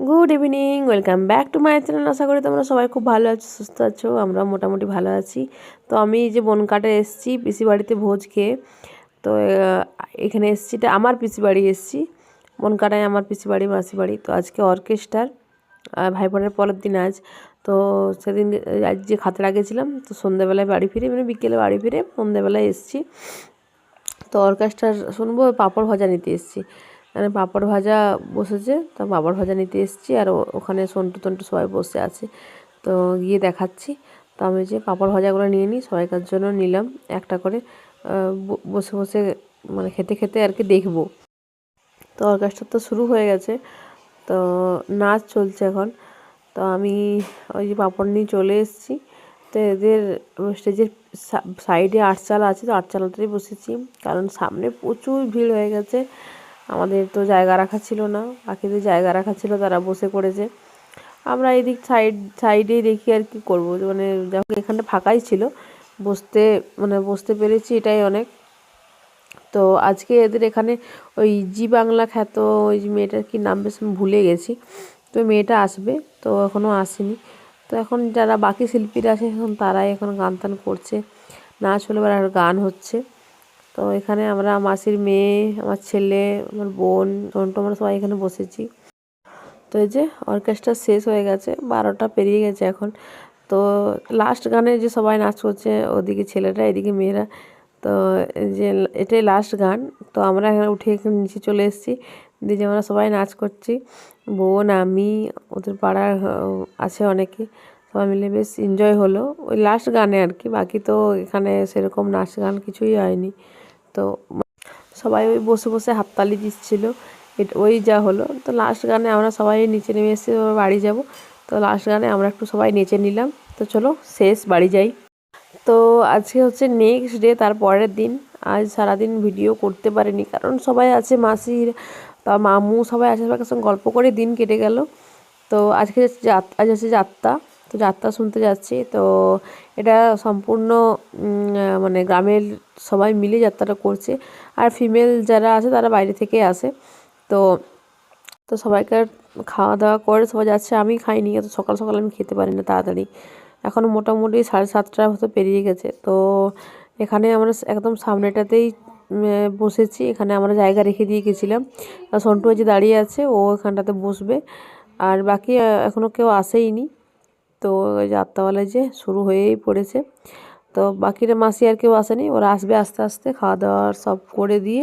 Good evening, welcome back to my channel. আশা করি তোমরা সবাই খুব ভালো আছো, সুস্থ আছো। আমরা মোটামুটি ভালো আছি। তো আমি যে বনকাটা এসেছি পিসি বাড়িতে ভোজ খেয়ে। তো এখানে এসেছি, এটা আমার পিসি বাড়ি এসেছি। বনকাটায় আমার পিসি বাড়ি, মাসি বাড়ি। তো আজকে অর্কেস্ট্রার ভাইফোঁটার পরের দিন আজ। তো সেদিন আজ যে খাতড়া গেছিলাম, তো সন্ধ্যেবেলায় বাড়ি ফিরে, মানে বিকেলে বাড়ি ফিরে সন্ধ্যেবেলায় এসেছি। তো অর্কেস্ট্রা শুনবো, পাঁপড় ভাজা নিতে এসেছি। মানে পাঁপড় ভাজা বসেছে, তো পাঁপড় ভাজা নিতে এসেছি। আর ওখানে সন্টু টন্টু সবাই বসে আছে, তো গিয়ে দেখাচ্ছি। তো আমি যে পাঁপড় ভাজাগুলো নিয়ে নিই, সবাইকার জন্য নিলাম একটা করে। বসে বসে মানে খেতে খেতে আর কি দেখবো। তো অর্কেস্ট্রা তো শুরু হয়ে গেছে, তো নাচ চলছে এখন। তো আমি ওই যে পাঁপড় নিয়ে চলে এসেছি। তো এদের স্টেজের সাইডে আটচালা আছে, তো আটচালাতেই বসেছি, কারণ সামনে প্রচুর ভিড় হয়ে গেছে। আমাদের তো জায়গা রাখা ছিল না, বাকিদের জায়গা রাখা ছিল, তারা বসে পড়েছে। আমরা এদিক সাইডেই দেখি আর কি করবো, মানে যখন এখানটা ফাঁকাই ছিল, বসতে পেরেছি, এটাই অনেক। তো আজকে এদের এখানে ওই জি বাংলা খ্যাত ওই মেয়েটার কি নাম বেশ আমি ভুলে গেছি। তো মেয়েটা আসবে, তো এখনও আসেনি। তো এখন যারা বাকি শিল্পীরা আছে এখন তারাই এখন গান টান করছে, নাচ হলে আর গান হচ্ছে। তো এখানে আমরা মাসির মেয়ে, আমার ছেলে, আমার বোন, টোনটো, আমরা সবাই এখানে বসেছি। তো এই যে অর্কেস্ট্রা শেষ হয়ে গেছে, 12টা পেরিয়ে গেছে এখন। তো লাস্ট গানে যে সবাই নাচ করছে, ওদিকে ছেলেরা এদিকে মেয়েরা। তো যে এটাই লাস্ট গান। তো আমরা এখানে উঠে এখানে নিচে চলে এসেছি, দিয়ে যে আমরা সবাই নাচ করছি, বোন, আমি, ওদের পাড়ার আছে অনেকে, সবাই মিলে বেশ এনজয় হলো ওই লাস্ট গানে আর কি। বাকি তো এখানে সেরকম নাচ গান কিছুই হয়নি। তো সবাই ওই বসে বসে হাততালি দিচ্ছিলো, এটা ওই যা হলো। তো লাস্ট গানে আমরা সবাই নিচে নেমে এসে বাড়ি যাব। তো লাস্ট গানে আমরা একটু সবাই নেচে নিলাম। তো চলো শেষ, বাড়ি যাই। তো আজকে হচ্ছে নেক্সট ডে, তার পরের দিন। আজ সারাদিন ভিডিও করতে পারিনি, কারণ সবাই আছে, মাসির তা মামু সবাই আছে, সবার সঙ্গে গল্প করে দিন কেটে গেল। তো আজকে আজ আছে যাত্রা, তো যাত্রা শুনতে যাচ্ছি। তো এটা সম্পূর্ণ মানে গ্রামের সবাই মিলে যাত্রাটা করছে। আর ফিমেল যারা আছে তারা বাইরে থেকে আসে। তো তো সবাইকার খাওয়া দাওয়া করে সবাই যাচ্ছে, আমি খাইনি, এত সকাল সকাল আমি খেতে পারি না তাড়াতাড়ি। এখন মোটামুটি 7:30 মতো পেরিয়ে গেছে। তো এখানে আমরা একদম সামনেটাতেই বসেছি, এখানে আমরা জায়গা রেখে দিয়ে গেছিলাম। সন্টু যে দাঁড়িয়ে আছে, ও এখানটাতে বসবে। আর বাকি এখনও কেউ আসেইনি। তো ওই যাত্রাবেলায় যে শুরু হয়েই পড়েছে। তো বাকিরা মাসি আর কেউ আসেনি, ওরা আসবে আস্তে আস্তে, খাওয়া দাওয়া সব করে দিয়ে।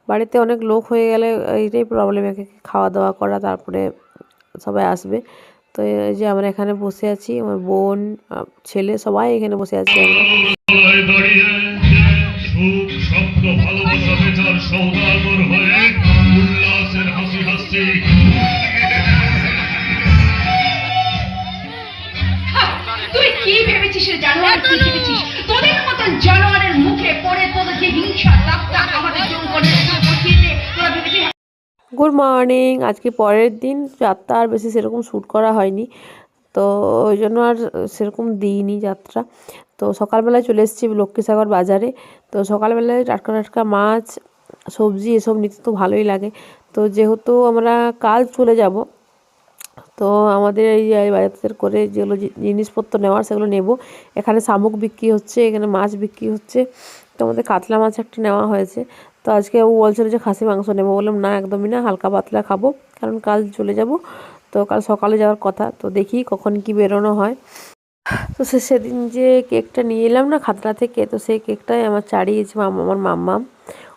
বাড়িতে অনেক লোক হয়ে গেলে এইটাই প্রবলেম, একে খাওয়া দাওয়া করা, তারপরে সবাই আসবে। তো এই যে আমরা এখানে বসে আছি, আমার বোন, ছেলে, সবাই এখানে বসে আছি আমরা। তুই কি ভেবেছিস রে জানোয়ার, কি ভেবেছিস তোদের মতন জানোয়ারের মুখে পড়ে তোদের যে হিংসা তাপটা আমাদের জন্য করে বসিয়ে দে, তোরা ভেবেছিস। Good morning. আজকে পরের দিন, যাত্রা আর বেশি সেরকম শ্যুট করা হয়নি, তো ওই জন্য আর সেরকম দিইনি যাত্রা। তো সকালবেলায় চলে এসেছি লক্ষ্মীসাগর বাজারে। তো সকালবেলায় টাটকা টাটকা মাছ, সবজি এসব নিতে তো ভালোই লাগে। তো যেহেতু আমরা কাল চলে যাব, তো আমাদের এই বাজার করে যেগুলো জিনিসপত্র নেওয়ার সেগুলো নেব। এখানে শামুক বিক্রি হচ্ছে, এখানে মাছ বিক্রি হচ্ছে। তো আমাদের কাতলা মাছ একটা নেওয়া হয়েছে। তো আজকে ও বলছিল যে খাসি মাংস নেবো, বললাম না একদমই না, হালকা পাতলা খাবো, কারণ কাল চলে যাব। তো কাল সকালে যাওয়ার কথা, তো দেখি কখন কি বেরোনো হয়। তো সেদিন যে কেকটা নিয়ে এলাম না খাতড়া থেকে, তো সেই কেকটাই আমার চাড়িয়েছে আমার মাম্মাম,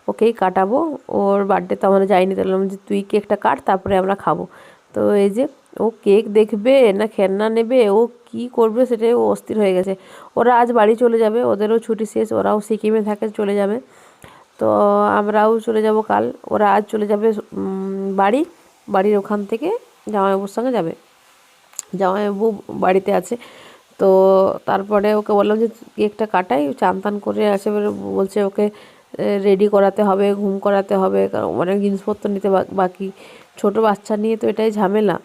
ওকেই কাটাবো। ওর বার্থডে তো আমরা যাইনি, তো বললাম যে তুই কেকটা কাট, তারপরে আমরা খাবো। তো এই যে ও কেক দেখবে না খেলনা নেবে, ও কি করবে সেটাই ও অস্থির হয়ে গেছে। ওরা আজ বাড়ি চলে যাবে, ওদেরও ছুটি শেষ, ওরাও সিকিমে থাকে, চলে যাবে। তো আমরাও চলে যাব কাল। ওরা আজ চলে যাবে বাড়ির ওখান থেকে জামাইবাবুর সঙ্গে যাবে, জামাইবাবু বাড়িতে আছে। তো তারপরে ওকে বললাম যে কেকটা কাটাই, চান টান করে আসে, বলছে ওকে রেডি করাতে হবে, ঘুম করাতে হবে, কারণ অনেক জিনিসপত্র নিতে বাকি, ছোটো বাচ্চা নিয়ে তো এটাই ঝামেলা।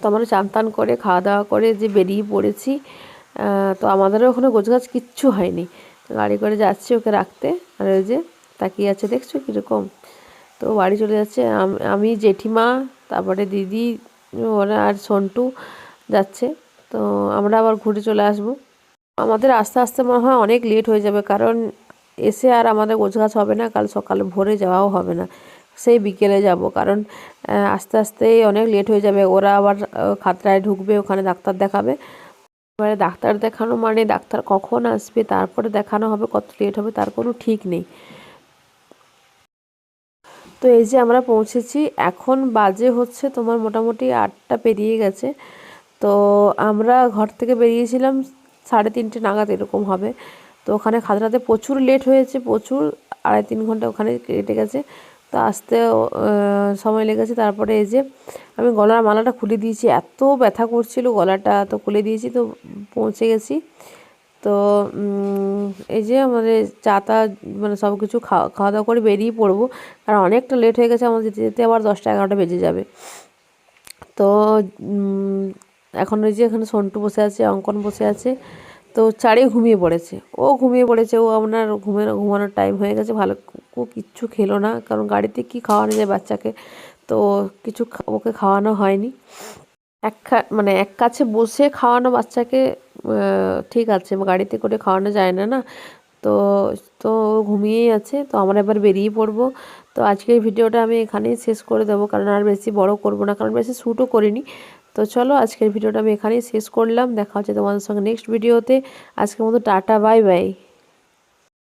তো আমরা চান টান করে খাওয়া দাওয়া করে যে বেরিয়ে পড়েছি। তো আমাদেরও ওখানে গোছগাছ কিচ্ছু হয়নি, গাড়ি করে যাচ্ছি ওকে রাখতে। আর ওই যে তাকিয়ে আছে, দেখছো কীরকম। তো বাড়ি চলে যাচ্ছে, আমি, জেঠিমা, তারপরে দিদি, ওরা আর সন্টু যাচ্ছে। তো আমরা আবার ঘুরে চলে আসব। আমাদের আস্তে আস্তে মনে হয় অনেক লেট হয়ে যাবে, কারণ এসে আর আমাদের গোছগাছ হবে না, কাল সকালে ভোরে যাওয়াও হবে না, সেই বিকেলে যাব। কারণ আস্তে আস্তেই অনেক লেট হয়ে যাবে। ওরা আবার খাতড়ায় ঢুকবে, ওখানে ডাক্তার দেখাবে। এবারে ডাক্তার দেখানো মানে ডাক্তার কখন আসবে, তারপরে দেখানো হবে, কত লেট হবে তার কোনো ঠিক নেই। তো এই যে আমরা পৌঁছেছি, এখন বাজে হচ্ছে তোমার মোটামুটি 8টা পেরিয়ে গেছে। তো আমরা ঘর থেকে বেরিয়েছিলাম 3:30 নাগাদ এরকম হবে। তো ওখানে খাতড়াতে প্রচুর লেট হয়েছে, প্রচুর 2.5-3 ঘন্টা ওখানে কেটে গেছে। তো আসতে সময় লেগেছে। তারপরে এই যে আমি গলার মালাটা খুলে দিয়েছি, এত ব্যথা করছিল গলাটা, তো খুলে দিয়েছি। তো পৌঁছে গেছি। তো এই যে আমাদের চাটা মানে সব কিছু খাওয়া দাওয়া করে বেরিয়ে পড়বো, কারণ অনেকটা লেট হয়ে গেছে, আমাদের যেতে যেতে আবার 10টা-11টা বেজে যাবে। তো এখন ওই যে এখানে সন্টু বসে আছে, অঙ্কন বসে আছে। তো চারে ঘুমিয়ে পড়েছে, ও ঘুমিয়ে পড়েছে। ও আপনার ঘুমানোর টাইম হয়ে গেছে। ভালো ও কিচ্ছু খেলো না, কারণ গাড়িতে কি খাওয়ানো যায় বাচ্চাকে, তো কিছু ওকে খাওয়ানো হয়নি। মানে এক কাছে বসে খাওয়ানো বাচ্চাকে ঠিক আছে, গাড়িতে করে খাওয়ানো যায় না, না। তো তো ঘুমিয়েই আছে। তো আমরা এবার বেরিয়ে পড়বো। তো আজকের ভিডিওটা আমি এখানেই শেষ করে দেবো, কারণ আর বেশি বড় করব না, কারণ বেশি শ্যুটও করিনি। তো চলো, আজকের ভিডিওটা আমি এখানেই শেষ করলাম। দেখা হচ্ছে তোমাদের সঙ্গে নেক্সট ভিডিওতে। আজকের মতো টাটা, বাই বাই।